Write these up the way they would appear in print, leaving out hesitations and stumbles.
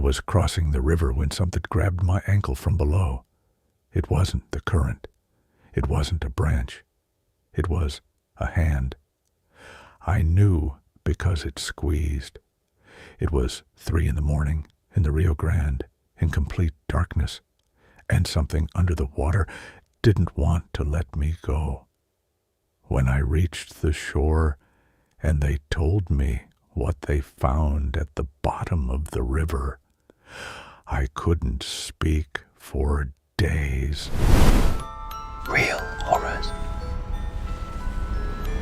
was crossing the river when something grabbed my ankle from below. It wasn't the current. It wasn't a branch. It was a hand. I knew because it squeezed. It was 3 a.m. in the Rio Grande, in complete darkness, and something under the water didn't want to let me go. When I reached the shore and they told me what they found at the bottom of the river, I couldn't speak for days. Real horrors.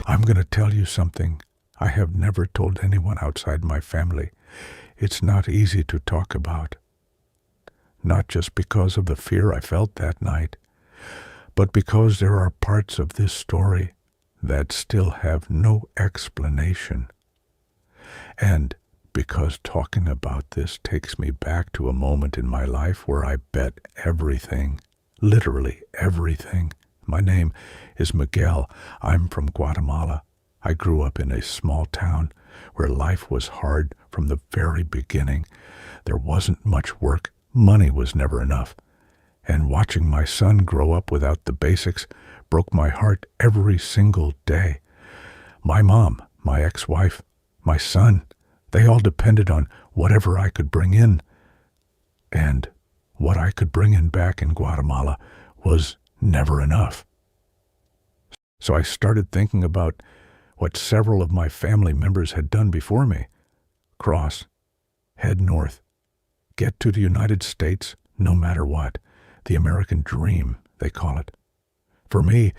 I'm going to tell you something I have never told anyone outside my family. It's not easy to talk about. Not just because of the fear I felt that night, but because there are parts of this story that still have no explanation. And because talking about this takes me back to a moment in my life where I bet everything, literally everything. My name is Miguel. I'm from Guatemala. I grew up in a small town where life was hard from the very beginning. There wasn't much work. Money was never enough. And watching my son grow up without the basics broke my heart every single day. My mom, my ex-wife, my son, they all depended on whatever I could bring in. And what I could bring in back in Guatemala was never enough. So I started thinking about what several of my family members had done before me. Cross, head north, get to the United States no matter what. The American dream, they call it. For me,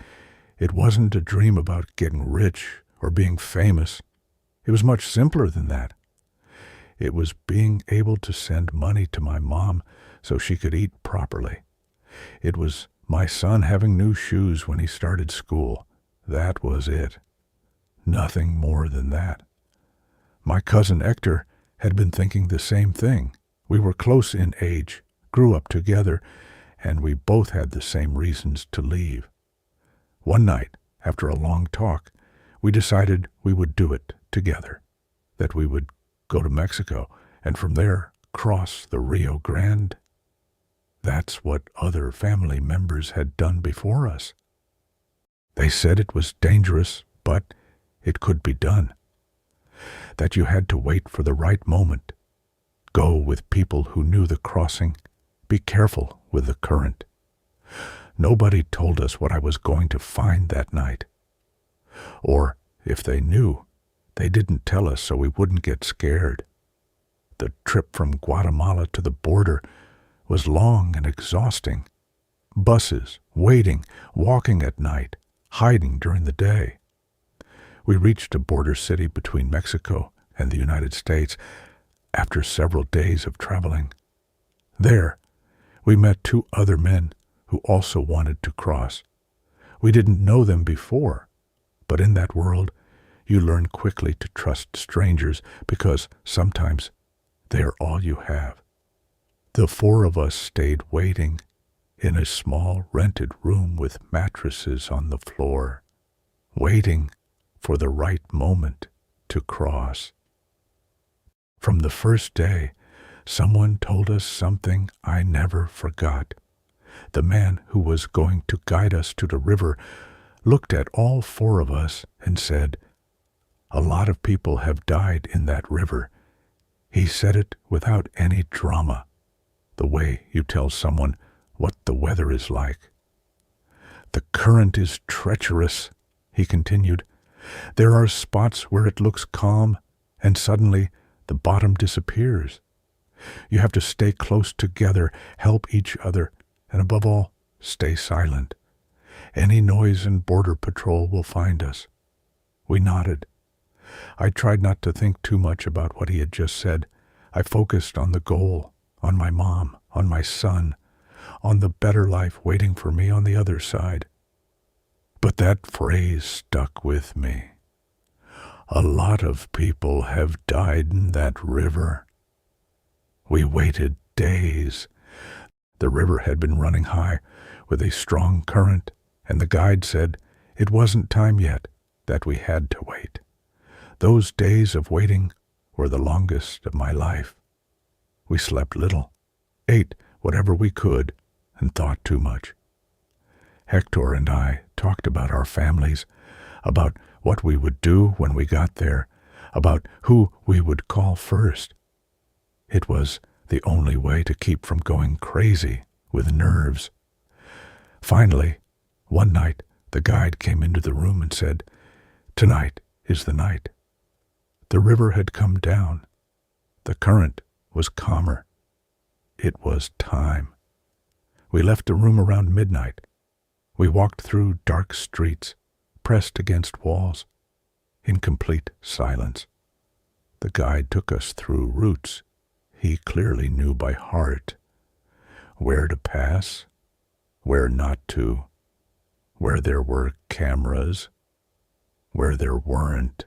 it wasn't a dream about getting rich or being famous. It was much simpler than that. It was being able to send money to my mom so she could eat properly. It was my son having new shoes when he started school. That was it. Nothing more than that. My cousin Hector had been thinking the same thing. We were close in age, grew up together, and we both had the same reasons to leave. One night, after a long talk, we decided we would do it together, that we would go to Mexico and from there cross the Rio Grande. That's what other family members had done before us. They said it was dangerous, but it could be done. That you had to wait for the right moment. Go with people who knew the crossing. Be careful with the current. Nobody told us what I was going to find that night. Or, if they knew, they didn't tell us so we wouldn't get scared. The trip from Guatemala to the border was long and exhausting. Buses, waiting, walking at night, hiding during the day. We reached a border city between Mexico and the United States after several days of traveling. There, we met 2 other men who also wanted to cross. We didn't know them before, but in that world, you learn quickly to trust strangers because sometimes they are all you have. The 4 of us stayed waiting in a small rented room with mattresses on the floor, waiting for the right moment to cross. From the first day, someone told us something I never forgot. The man who was going to guide us to the river looked at all 4 of us and said, "A lot of people have died in that river." He said it without any drama, the way you tell someone what the weather is like. "The current is treacherous," he continued. "There are spots where it looks calm, and suddenly the bottom disappears. You have to stay close together, help each other, and above all, stay silent. Any noise and border patrol will find us." We nodded. I tried not to think too much about what he had just said. I focused on the goal, on my mom, on my son, on the better life waiting for me on the other side. But that phrase stuck with me. A lot of people have died in that river. We waited days. The river had been running high with a strong current, and the guide said it wasn't time yet, that we had to wait. Those days of waiting were the longest of my life. We slept little, ate whatever we could, and thought too much. Hector and I talked about our families, about what we would do when we got there, about who we would call first. It was the only way to keep from going crazy with nerves. Finally, one night, the guide came into the room and said, "Tonight is the night." The river had come down. The current was calmer. It was time. We left the room around midnight. We walked through dark streets, pressed against walls, in complete silence. The guide took us through routes he clearly knew by heart. Where to pass, where not to, where there were cameras, where there weren't.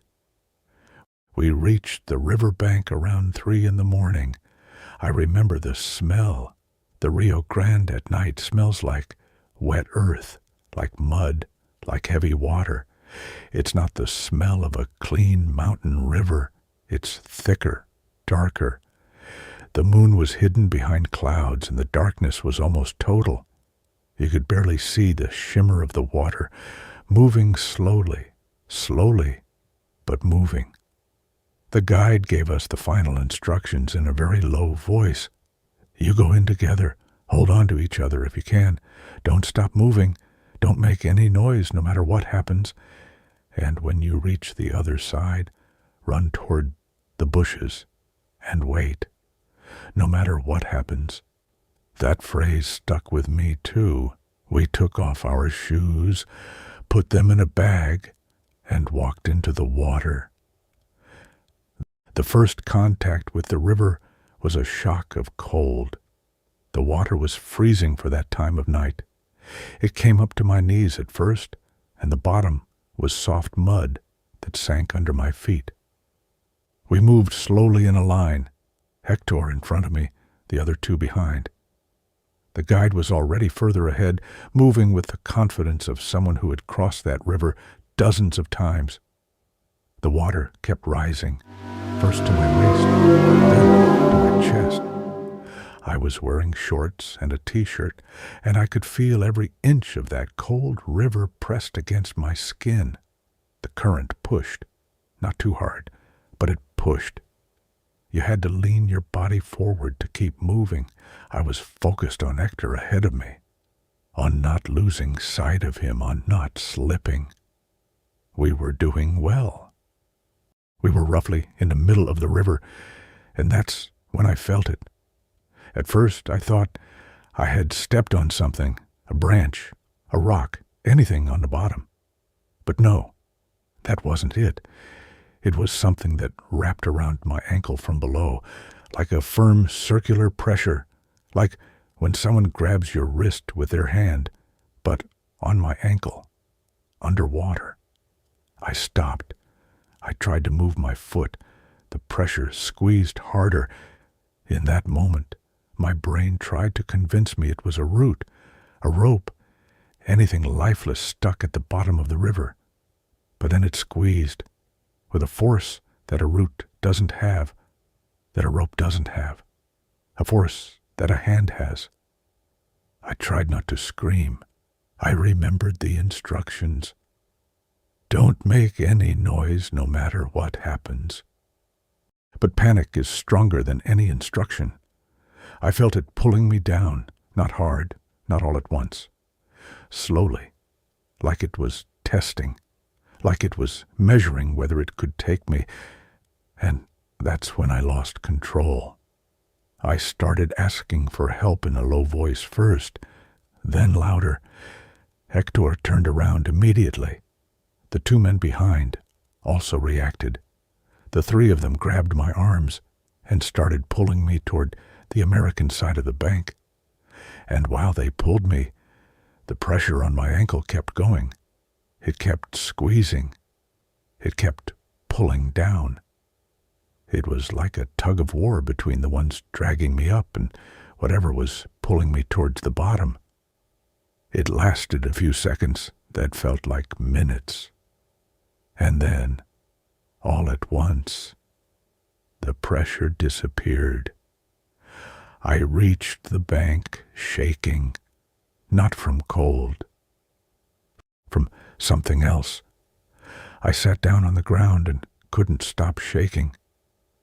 We reached the riverbank around 3 a.m. I remember the smell. The Rio Grande at night smells like wet earth, like mud, like heavy water. It's not the smell of a clean mountain river. It's thicker, darker. The moon was hidden behind clouds, and the darkness was almost total. You could barely see the shimmer of the water, moving slowly, but moving. The guide gave us the final instructions in a very low voice. "You go in together. Hold on to each other if you can. Don't stop moving. Don't make any noise no matter what happens. And when you reach the other side, run toward the bushes and wait. No matter what happens." That phrase stuck with me too. We took off our shoes, put them in a bag, and walked into the water. The first contact with the river was a shock of cold. The water was freezing for that time of night. It came up to my knees at first, and the bottom was soft mud that sank under my feet. We moved slowly in a line, Hector in front of me, the other two behind. The guide was already further ahead, moving with the confidence of someone who had crossed that river dozens of times. The water kept rising, first to my waist, then to my chest. I was wearing shorts and a t-shirt, and I could feel every inch of that cold river pressed against my skin. The current pushed, not too hard, but it pushed. You had to lean your body forward to keep moving. I was focused on Hector ahead of me, on not losing sight of him, on not slipping. We were doing well. We were roughly in the middle of the river, and that's when I felt it. At first I thought I had stepped on something, a branch, a rock, anything on the bottom. But no, that wasn't it. It was something that wrapped around my ankle from below, like a firm circular pressure, like when someone grabs your wrist with their hand, but on my ankle, underwater. I stopped. I tried to move my foot. The pressure squeezed harder. In that moment, my brain tried to convince me it was a root, a rope, anything lifeless stuck at the bottom of the river. But then it squeezed, with a force that a root doesn't have, that a rope doesn't have, a force that a hand has. I tried not to scream. I remembered the instructions. Don't make any noise no matter what happens. But panic is stronger than any instruction. I felt it pulling me down, not hard, not all at once. Slowly, like it was testing, like it was measuring whether it could take me, and that's when I lost control. I started asking for help in a low voice first, then louder. Hector turned around immediately. The two men behind also reacted. The three of them grabbed my arms and started pulling me toward the American side of the bank. And while they pulled me, the pressure on my ankle kept going. It kept squeezing. It kept pulling down. It was like a tug of war between the ones dragging me up and whatever was pulling me towards the bottom. It lasted a few seconds that felt like minutes. And then, all at once, the pressure disappeared. I reached the bank, shaking, not from cold, from something else. I sat down on the ground and couldn't stop shaking.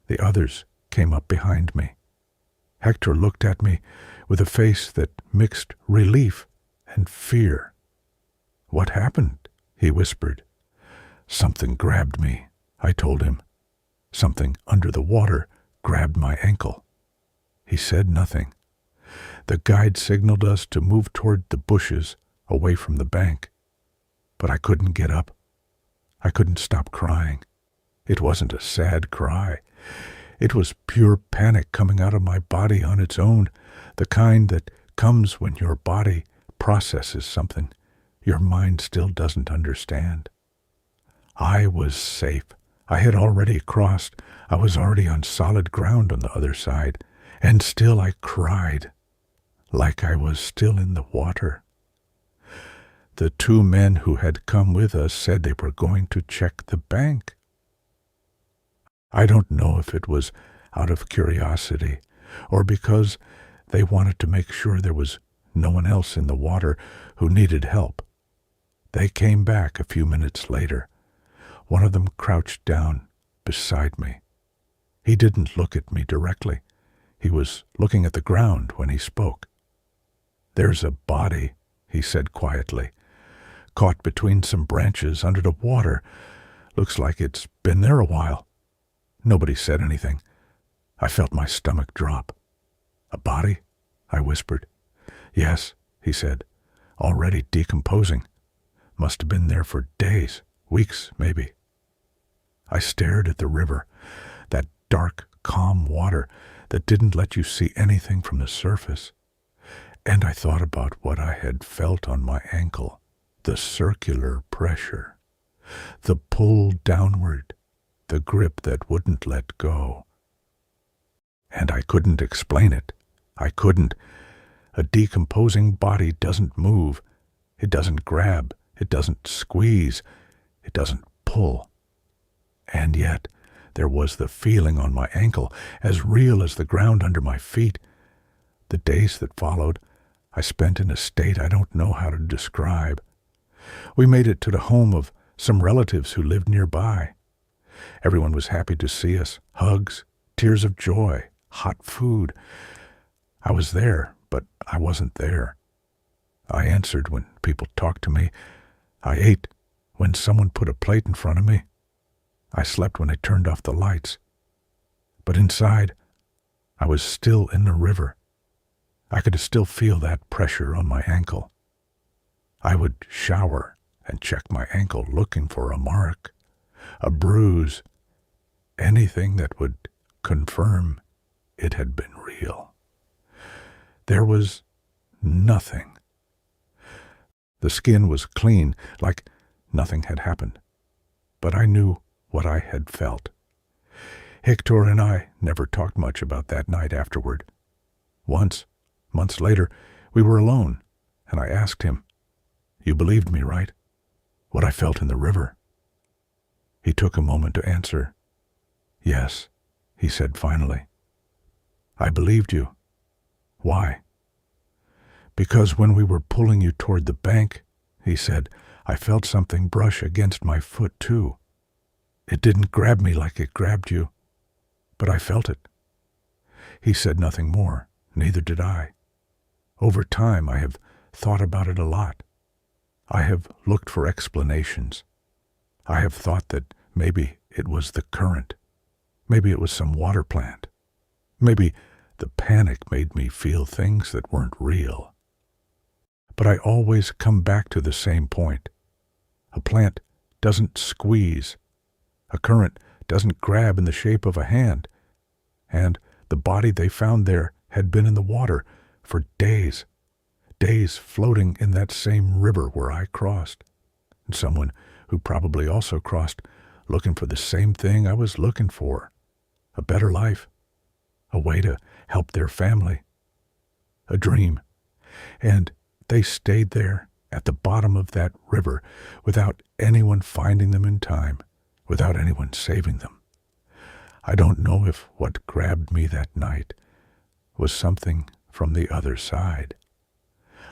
The others came up behind me. Hector looked at me with a face that mixed relief and fear. "What happened?" he whispered. "Something grabbed me," I told him. "Something under the water grabbed my ankle." He said nothing. The guide signaled us to move toward the bushes, away from the bank. But I couldn't get up. I couldn't stop crying. It wasn't a sad cry. It was pure panic coming out of my body on its own, the kind that comes when your body processes something your mind still doesn't understand. I was safe. I had already crossed. I was already on solid ground on the other side, and still I cried, like I was still in the water. The two men who had come with us said they were going to check the bank. I don't know if it was out of curiosity or because they wanted to make sure there was no one else in the water who needed help. They came back a few minutes later. One of them crouched down beside me. He didn't look at me directly. He was looking at the ground when he spoke. "There's a body," he said quietly, "caught between some branches under the water. Looks like it's been there a while." Nobody said anything. I felt my stomach drop. "A body?" I whispered. "Yes," he said. "Already decomposing. Must have been there for days, weeks maybe." I stared at the river, that dark, calm water that didn't let you see anything from the surface. And I thought about what I had felt on my ankle, the circular pressure, the pull downward, the grip that wouldn't let go. And I couldn't explain it. I couldn't. A decomposing body doesn't move. It doesn't grab. It doesn't squeeze. It doesn't pull. And yet there was the feeling on my ankle, as real as the ground under my feet. The days that followed, I spent in a state I don't know how to describe. We made it to the home of some relatives who lived nearby. Everyone was happy to see us. Hugs, tears of joy, hot food. I was there, but I wasn't there. I answered when people talked to me. I ate when someone put a plate in front of me. I slept when they turned off the lights. But inside, I was still in the river. I could still feel that pressure on my ankle. I would shower and check my ankle looking for a mark, a bruise, anything that would confirm it had been real. There was nothing. The skin was clean, like nothing had happened. But I knew what I had felt. Hector and I never talked much about that night afterward. Once, months later, we were alone, and I asked him, "You believed me, right? What I felt in the river?" He took a moment to answer. "Yes," he said finally. "I believed you. Why?" "Because when we were pulling you toward the bank," he said, "I felt something brush against my foot too. It didn't grab me like it grabbed you, but I felt it." He said nothing more, neither did I. Over time I have thought about it a lot. I have looked for explanations. I have thought that maybe it was the current. Maybe it was some water plant. Maybe the panic made me feel things that weren't real. But I always come back to the same point. A plant doesn't squeeze. A current doesn't grab in the shape of a hand. And the body they found there had been in the water for days. Days floating in that same river where I crossed. And someone who probably also crossed looking for the same thing I was looking for. A better life. A way to help their family. A dream. And they stayed there at the bottom of that river without anyone finding them in time, without anyone saving them. I don't know if what grabbed me that night was something from the other side.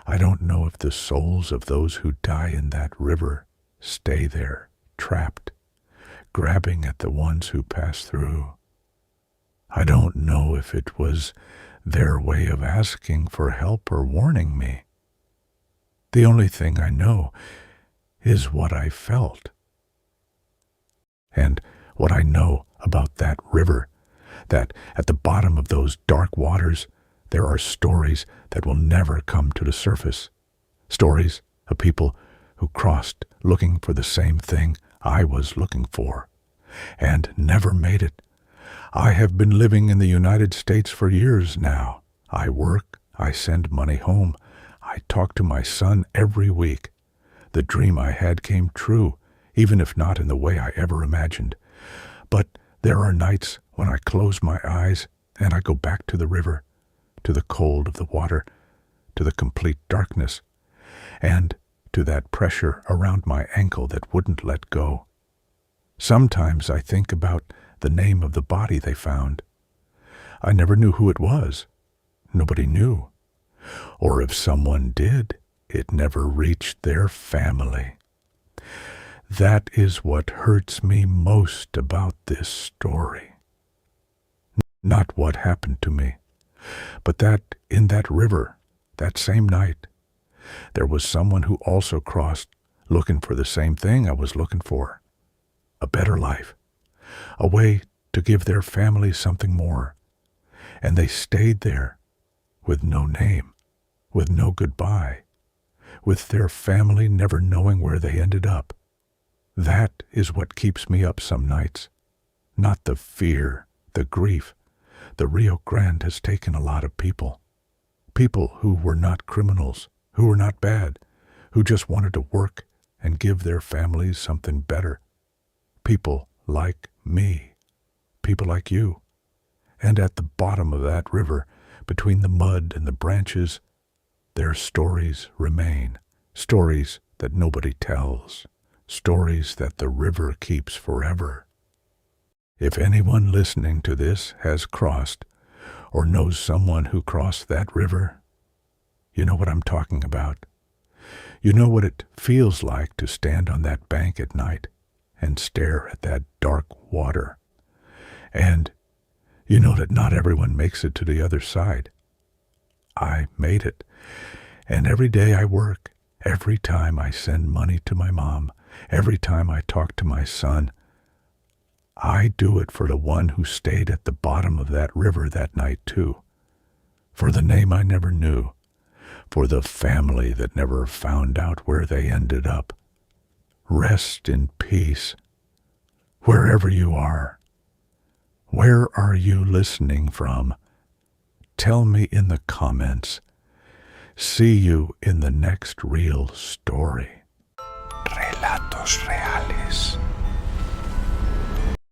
I don't know if the souls of those who die in that river stay there, trapped, grabbing at the ones who pass through. I don't know if it was their way of asking for help or warning me. The only thing I know is what I felt. And what I know about that river, that at the bottom of those dark waters there are stories that will never come to the surface. Stories of people who crossed looking for the same thing I was looking for, and never made it. I have been living in the United States for years now. I work, I send money home, I talk to my son every week. The dream I had came true, even if not in the way I ever imagined. But there are nights when I close my eyes and I go back to the river, to the cold of the water, to the complete darkness, and to that pressure around my ankle that wouldn't let go. Sometimes I think about the name of the body they found. I never knew who it was. Nobody knew. Or if someone did, it never reached their family. That is what hurts me most about this story. Not what happened to me, but that in that river, that same night, there was someone who also crossed looking for the same thing I was looking for. A better life, a way to give their family something more. And they stayed there with no name, with no goodbye, with their family never knowing where they ended up. That is what keeps me up some nights, not the fear, the grief. The Rio Grande has taken a lot of people. People who were not criminals, who were not bad, who just wanted to work and give their families something better. People like me, people like you. And at the bottom of that river, between the mud and the branches, their stories remain, stories that nobody tells, stories that the river keeps forever. If anyone listening to this has crossed or knows someone who crossed that river, you know what I'm talking about. You know what it feels like to stand on that bank at night and stare at that dark water. And you know that not everyone makes it to the other side. I made it. And every day I work, every time I send money to my mom, every time I talk to my son, I do it for the one who stayed at the bottom of that river that night too, for the name I never knew, for the family that never found out where they ended up. Rest in peace, wherever you are. Where are you listening from? Tell me in the comments. See you in the next real story. Relatos reales.